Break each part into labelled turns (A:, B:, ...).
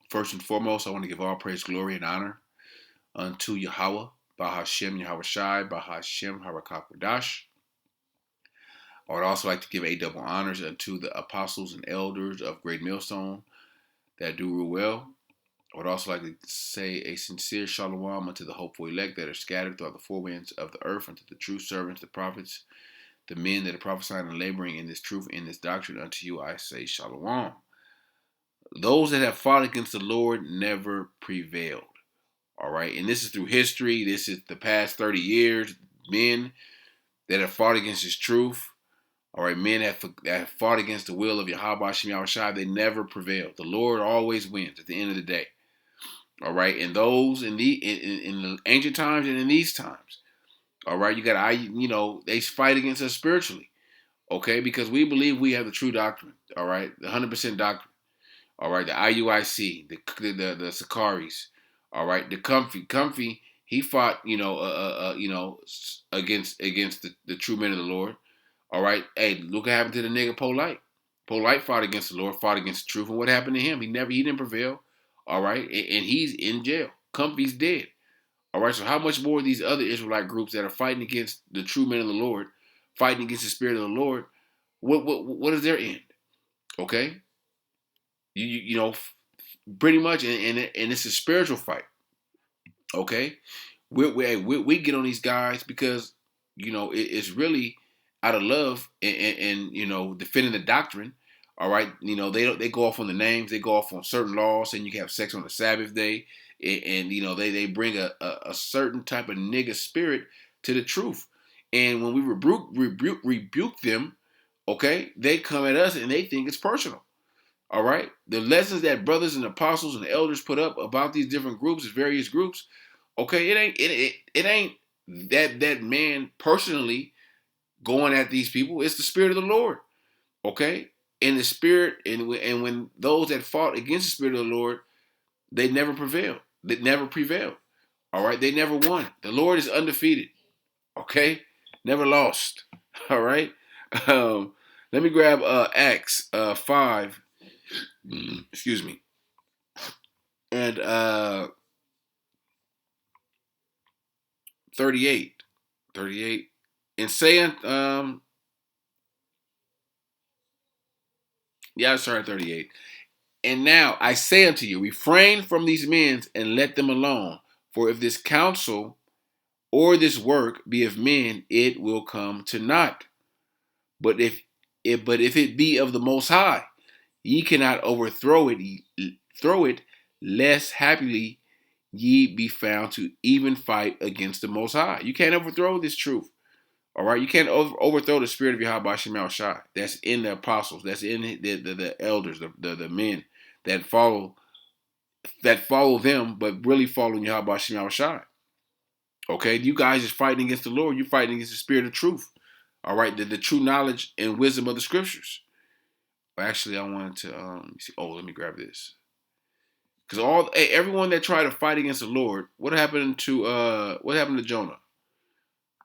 A: First and foremost, I want to give all praise, glory, and honor unto Yahawah, Bahasham, Yahawashi, Bahasham, Harakakwadash. I would also like to give a double honors unto the apostles and elders of Great Millstone that do rule well. I would also like to say a sincere shalom unto the hopeful elect that are scattered throughout the four winds of the earth, unto the true servants, the prophets, the men that are prophesying and laboring in this truth, in this doctrine. Unto you I say shalom. Those that have fought against the Lord never prevailed. All right, and this is through history. This is the past 30 years. Men that have fought against His truth. All right, men that have fought against the will of Yahawashi, Yahawashi, they never prevailed. The Lord always wins at the end of the day. All right, and those in the ancient times and in these times. All right, they fight against us spiritually. Okay, because we believe we have the true doctrine. All right, the 100% doctrine. All right, the IUIC, the Sakaris. All right, the comfy. He fought, against the true men of the Lord. All right, hey, look what happened to the nigga Polite. Polite fought against the Lord, fought against the truth, and what happened to him? He didn't prevail. All right, and he's in jail. Comfy's dead. All right, so how much more of these other Israelite groups that are fighting against the true men of the Lord, fighting against the Spirit of the Lord? What is their end? Okay, pretty much, and it's a spiritual fight. Okay, we get on these guys because it's really out of love and defending the doctrine. All right, they go off on the names, they go off on certain laws, saying you can have sex on the Sabbath day, and they bring a certain type of nigga spirit to the truth. And when we rebuke them, okay, they come at us and they think it's personal. All right, the lessons that brothers and apostles and elders put up about these different groups, various groups. Okay, it ain't that man personally going at these people. It's the Spirit of the Lord. Okay, and the Spirit, and when those that fought against the Spirit of the Lord, they never prevailed. They never prevailed. All right, they never won. The Lord is undefeated. Okay, never lost. All right. Let me grab Acts 5. Excuse me. And 38. And saying, sorry, 38. And now I say unto you, refrain from these men and let them alone. For if this counsel or this work be of men, it will come to naught. But if it be of the Most High, ye cannot overthrow it, lest happily ye be found to even fight against the Most High. You can't overthrow this truth. All right, you can't overthrow the spirit of Yahawashi Shai. That's in the apostles. That's in the elders, the men that follow them, but really following Yahawashi Shai. Okay, you guys is fighting against the Lord. You're fighting against the spirit of truth. All right, the true knowledge and wisdom of the scriptures. Actually, I wanted to let me see. Oh, let me grab this. Because everyone that tried to fight against the Lord, what happened to Jonah?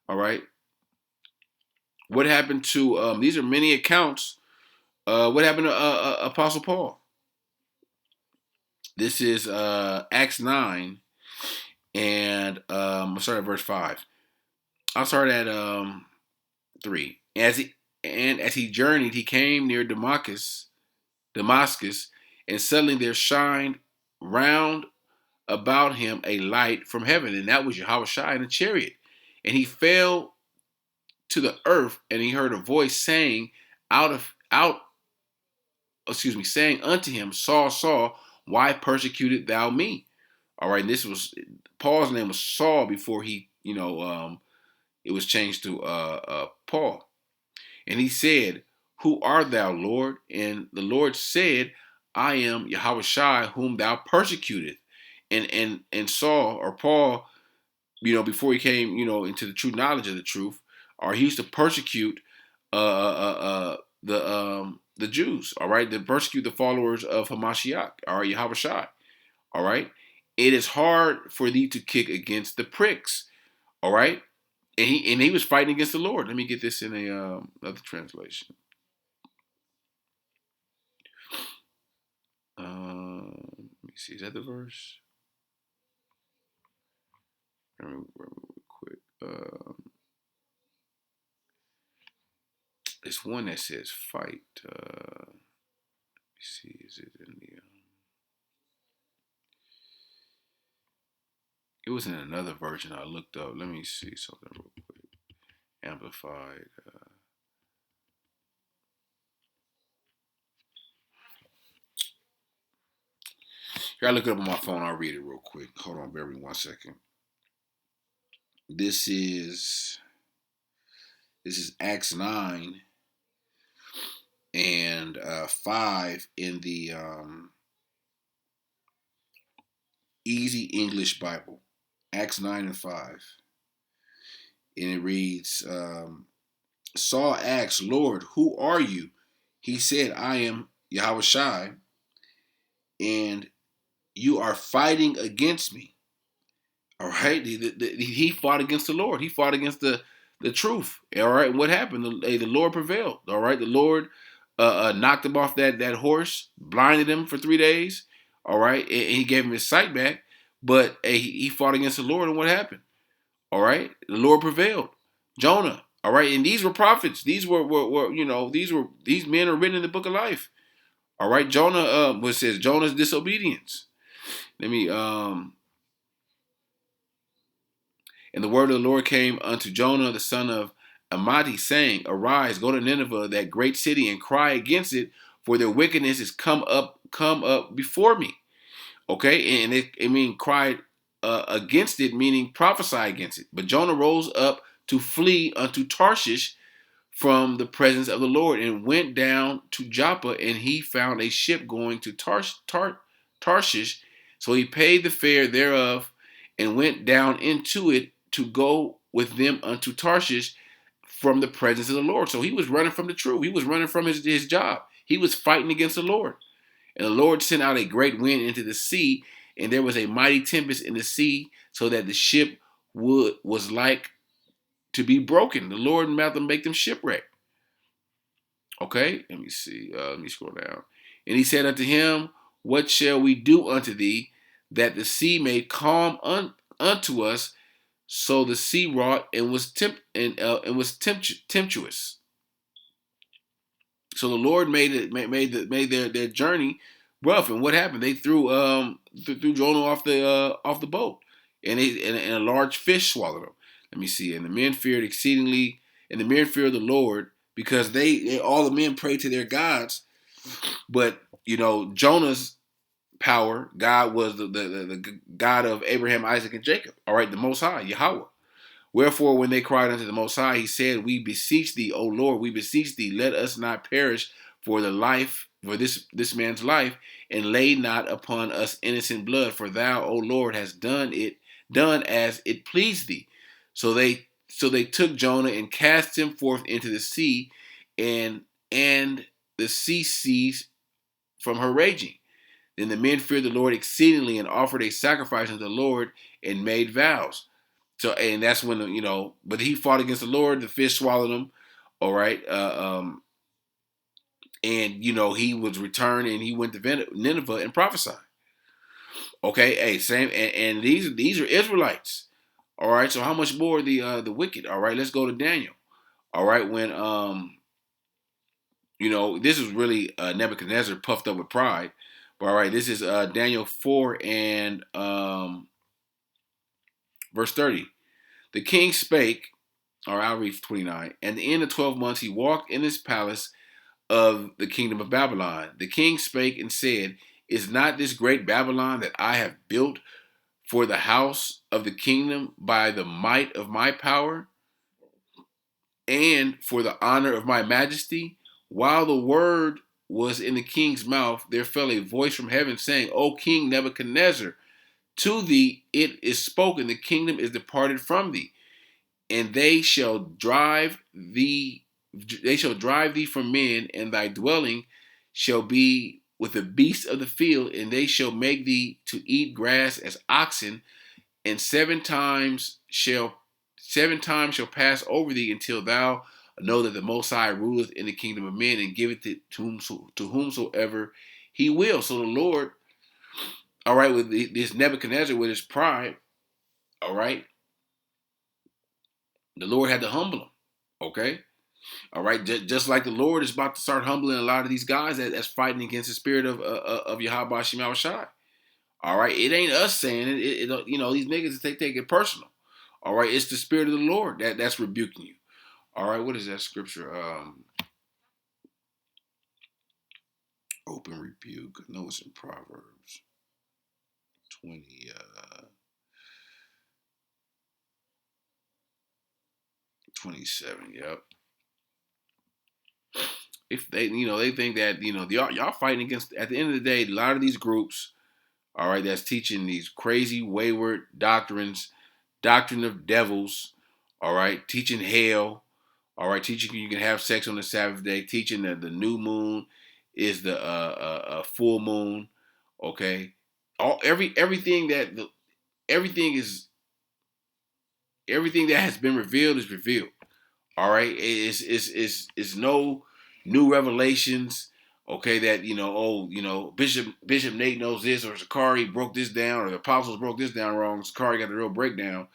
A: All right. What happened to these are many accounts. What happened to Apostle Paul? This is Acts 9, and I'll start at verse 5. I'll start at 3. As he journeyed, he came near Damascus, and suddenly there shined round about him a light from heaven, and that was Yahawashi in a chariot. And he fell to the earth, and he heard a voice saying saying unto him, Saul, Saul, why persecutest thou me? All right, and this was Paul's name was Saul before he, it was changed to Paul. And he said, Who art thou, Lord? And the Lord said, I am Yahawashi, whom thou persecutest. And Saul or Paul, before he came, into the true knowledge of the truth, or he used to persecute the Jews, all right, to persecute the followers of Hamashiach, all right, Yahawashi, all right. It is hard for thee to kick against the pricks, all right. And he was fighting against the Lord. Let me get this in a another translation. Let me me see. Is that the verse? Real quick. It's one that says fight. Let me see. Is it in the? It was in another version I looked up. Let me see something real quick. Amplified. Here, I look it up on my phone. I'll read it real quick. Hold on, bear with me 1 second. This is Acts 9 and 5 in the Easy English Bible. Acts 9 and 5. And it reads, Saul asked, Lord, who are you? He said, I am Yahawashi, and you are fighting against me. All right. He fought against the Lord. He fought against the truth. All right. What happened? The Lord prevailed. All right. The Lord knocked him off that horse, blinded him for 3 days. All right. And he gave him his sight back. But he fought against the Lord. And what happened? All right. The Lord prevailed. Jonah. All right. And these were prophets. These were these men are written in the book of life. All right. Jonah, what says Jonah's disobedience. Let me, And the word of the Lord came unto Jonah, the son of Amittai, saying, Arise, go to Nineveh, that great city, and cry against it, for their wickedness is come up before me. Okay, and cried against it, meaning prophesy against it. But Jonah rose up to flee unto Tarshish from the presence of the Lord, and went down to Joppa, and he found a ship going to Tarshish. So he paid the fare thereof, and went down into it to go with them unto Tarshish from the presence of the Lord. So he was running from the truth. He was running from his job. He was fighting against the Lord. And the Lord sent out a great wind into the sea, and there was a mighty tempest in the sea, so that the ship was like to be broken. The Lord meant to make them shipwreck. Okay, let me see. Let me scroll down. And he said unto him, What shall we do unto thee, that the sea may calm unto us? So the sea wrought and was tempestuous. So the Lord made their journey rough. And what happened? They threw Jonah off the boat, and a large fish swallowed him. Let me see. And the men feared exceedingly, and the men feared the Lord, because they all the men prayed to their gods. But Jonah's power, God was the God of Abraham, Isaac, and Jacob. All right, the Most High, Yahawah. Wherefore, when they cried unto the Most High, he said, We beseech thee, O Lord, we beseech thee, let us not perish for this man's life, and lay not upon us innocent blood, for thou, O Lord, hast done as it pleased thee. So they took Jonah and cast him forth into the sea, and the sea ceased from her raging. Then the men feared the Lord exceedingly, and offered a sacrifice unto the Lord, and made vows. So, and that's when but he fought against the Lord. The fish swallowed him. All right, and he was returned, and he went to Nineveh and prophesied. Okay, hey, same, and these are Israelites. All right, so how much more the wicked? All right, let's go to Daniel. All right, when this is really Nebuchadnezzar puffed up with pride. But all right, this is Daniel 4 and verse 30. The king spake. Or I'll read 29. And in the 12 months he walked in his palace of the kingdom of Babylon. The king spake and said, Is not this great Babylon that I have built for the house of the kingdom by the might of my power and for the honor of my majesty? While the word was in the king's mouth, there fell a voice from heaven saying, O King Nebuchadnezzar, to thee it is spoken, the kingdom is departed from thee, and they shall drive thee from men, and thy dwelling shall be with the beasts of the field, and they shall make thee to eat grass as oxen, and seven times shall pass over thee, until thou know that the Most High ruleth in the kingdom of men, and giveth it to whomsoever he will. So the Lord all right, with this Nebuchadnezzar with his pride, all right, the Lord had to humble him. Okay, all right, just like the Lord is about to start humbling a lot of these guys that's fighting against the spirit of Yahawashi Yahawashi. All right, it ain't us saying it. You know, these niggas take it personal. All right, it's the spirit of the Lord that's rebuking you. All right, what is that scripture? Open rebuke. I know it's in Proverbs 20, 27. Yep. If they, they think that y'all fighting against. At the end of the day, a lot of these groups, all right, that's teaching these crazy, wayward doctrines, doctrine of devils, all right, teaching hell, all right, teaching you can have sex on the Sabbath day, teaching that the new moon is the full moon, okay, everything is everything that has been revealed is revealed. All right, it's no new revelations. Okay, that Bishop Nate knows this, or Zakari broke this down, or the apostles broke this down wrong. Zakari got the real breakdown.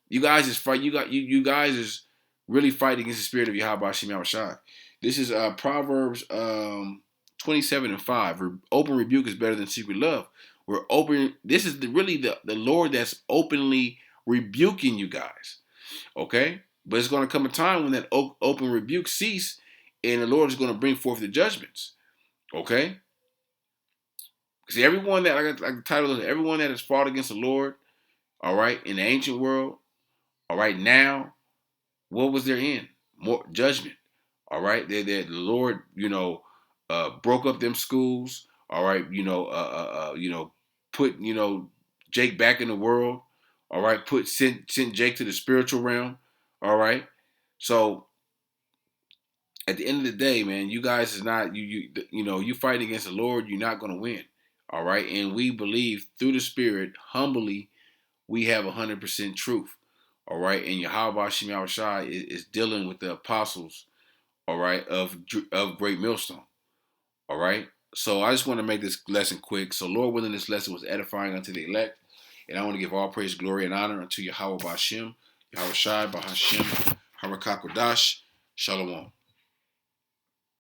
A: You guys is fight. You guys is really fighting against the spirit of Yahawashi Yahawashi. This is Proverbs 27:5. Open rebuke is better than secret love. We're open. This is really the Lord that's openly rebuking you guys. Okay, but it's going to come a time when that open rebuke cease, and the Lord is going to bring forth the judgments. Okay, because everyone that like the title is everyone that has fought against the Lord, all right, in the ancient world, all right, now what was their end? More judgment. All right, the Lord, broke up them schools. All right, put Jake back in the world. All right, sent Jake to the spiritual realm. All right, so at the end of the day, man, you guys is not you fight against the Lord, you're not gonna win. All right, and we believe through the Spirit, humbly, we have 100% truth. All right, and Yahawah Shem Shai is dealing with the apostles. All right, of Great Millstone. All right, so I just want to make this lesson quick. So Lord willing, this lesson was edifying unto the elect, and I want to give all praise, glory, and honor unto Yahawah Bahasham, Yahawashi, Bahasham, Harakakodash, Shalom.